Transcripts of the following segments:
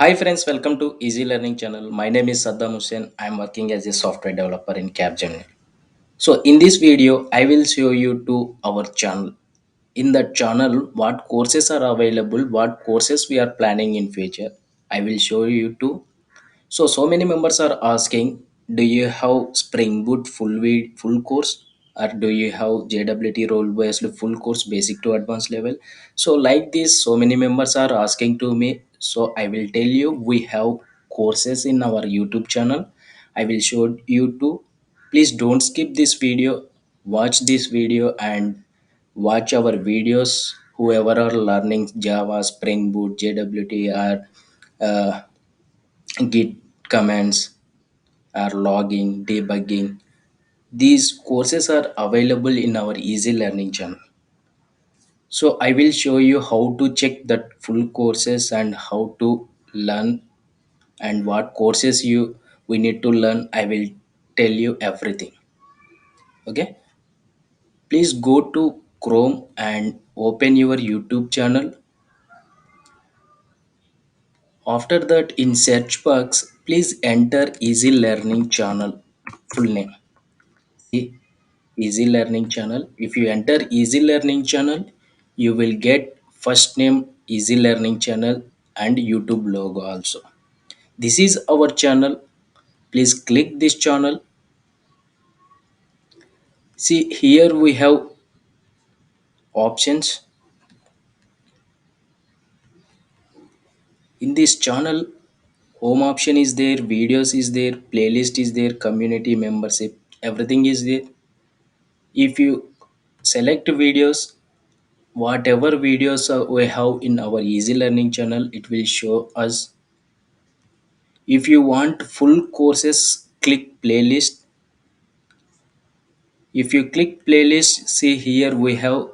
Hi friends, welcome to Easy Learning channel. My name is Saddam Hussein. I am working as a software developer in Capgemini. So in this video, I will show you to our channel. In the channel, what courses are available, what courses we are planning in future. I will show you to so many members are asking, do you have Spring Boot full course, or do you have JWT role based full course basic to advanced level? So like this, so many members are asking to me. So I will tell you, we have courses in our YouTube channel. I will show you to. Please don't skip this video. Watch this video and watch our videos. Whoever are learning Java, Spring Boot, JWT, or uh, Git commands or logging, debugging. These courses are available in our Easy Learning channel. So I will show you how to check that full courses and how to learn and what courses we need to learn. I will tell you everything. Okay. Please go to Chrome and open your YouTube channel. After that, in search box, please enter Easy Learning channel full name. Easy Learning channel. If you enter Easy Learning channel, you will get first name Easy Learning channel and YouTube logo also. This is our channel. Please click this channel. See, here we have options. In this channel, home option is there, videos is there, playlist is there, community membership, everything is there. If you select videos, whatever videos we have in our Easy Learning channel, it will show us. If you want full courses, click playlist. If you click playlist, see here we have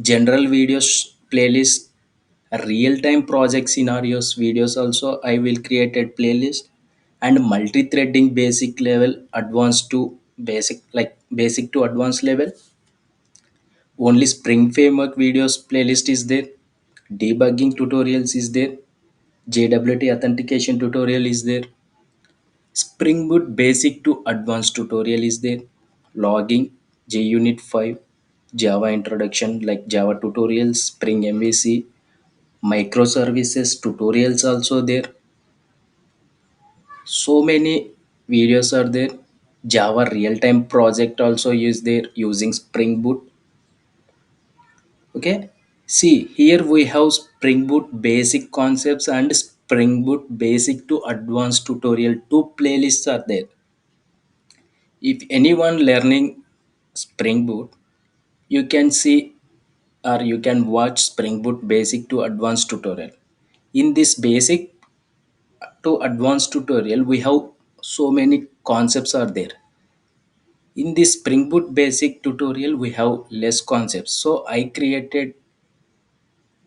general videos playlist, real-time project scenarios videos also. I will create a playlist and multi-threading basic level, advanced to basic, like basic to advanced level. Only Spring Framework videos playlist is there. Debugging tutorials is there. JWT authentication tutorial is there. Spring Boot basic to advanced tutorial is there. Logging, JUnit 5, Java introduction like Java tutorials, Spring MVC, microservices tutorials also there. So many videos are there. Java real-time project also is there using Spring Boot. Okay. See, here we have Spring Boot basic concepts and Spring Boot basic to advanced tutorial. Two playlists are there. If anyone learning Spring Boot, you can see or you can watch Spring Boot basic to advanced tutorial. In this basic to advanced tutorial, we have so many concepts are there. In this Spring Boot basic tutorial, we have less concepts. So I created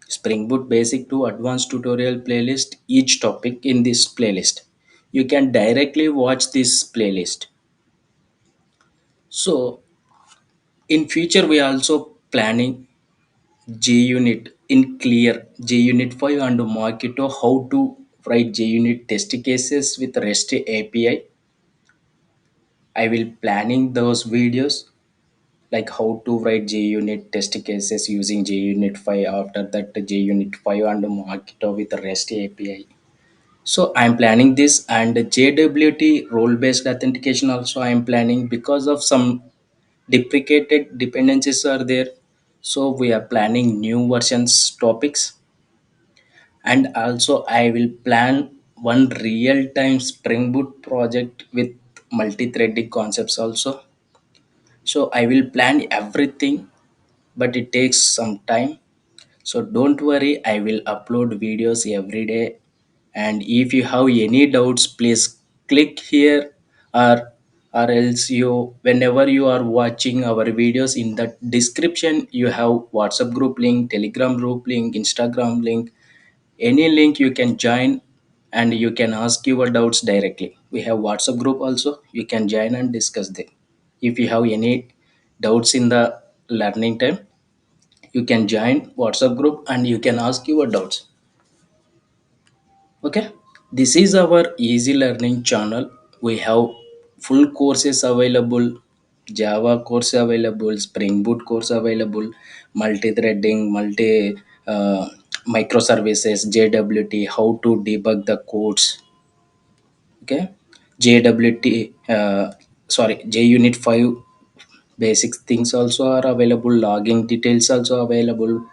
Spring Boot basic to advanced tutorial playlist, each topic in this playlist. You can directly watch this playlist. So in future, we are also planning JUnit in clear JUnit 5 and Marketo how to write JUnit test cases with REST API. I will planning those videos like how to write JUnit test cases using JUnit 5, after that JUnit 5 and Marketo with REST API. So I'm planning this, and JWT role based authentication also I'm planning because of some deprecated dependencies are there. So we are planning new versions topics, and also I will plan one real time Spring Boot project with multi-threading concepts also. So I will plan everything, but it takes some time. So don't worry, I will upload videos every day. And if you have any doubts, please click here, or else you, whenever you are watching our videos, in the description you have WhatsApp group link, Telegram group link, Instagram link, any link you can join, and you can ask your doubts directly. We have WhatsApp group also, you can join and discuss there. If you have any doubts in the learning time, you can join WhatsApp group and you can ask your doubts. Okay, this is our easy learning channel. We have full courses available, Java course available, Spring Boot course available, multi-threading, multi uh, microservices, JWT, how to debug the codes. Okay, JWT, sorry, JUnit 5 basic things also are available, logging details also available,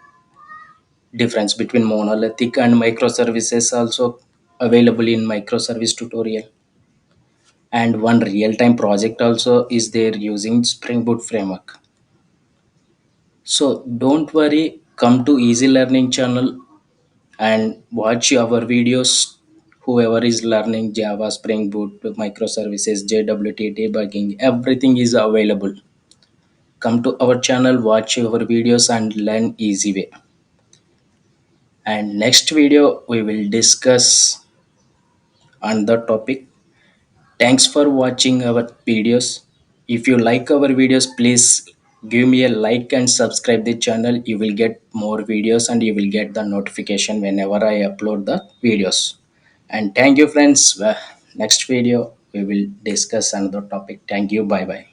difference between monolithic and microservices also available in microservice tutorial, and one real-time project also is there using Spring Boot framework. So don't worry, come to easy learning channel and watch our videos. Whoever is learning Java, Spring Boot, microservices, JWT, debugging, everything is available. Come to our channel, watch our videos and learn easy way. And next video we will discuss on the topic. Thanks for watching our videos. If you like our videos, please give me a like and subscribe the channel. You will get more videos and you will get the notification whenever I upload the videos. And thank you friends. Next video we will discuss another topic. Thank you. Bye bye.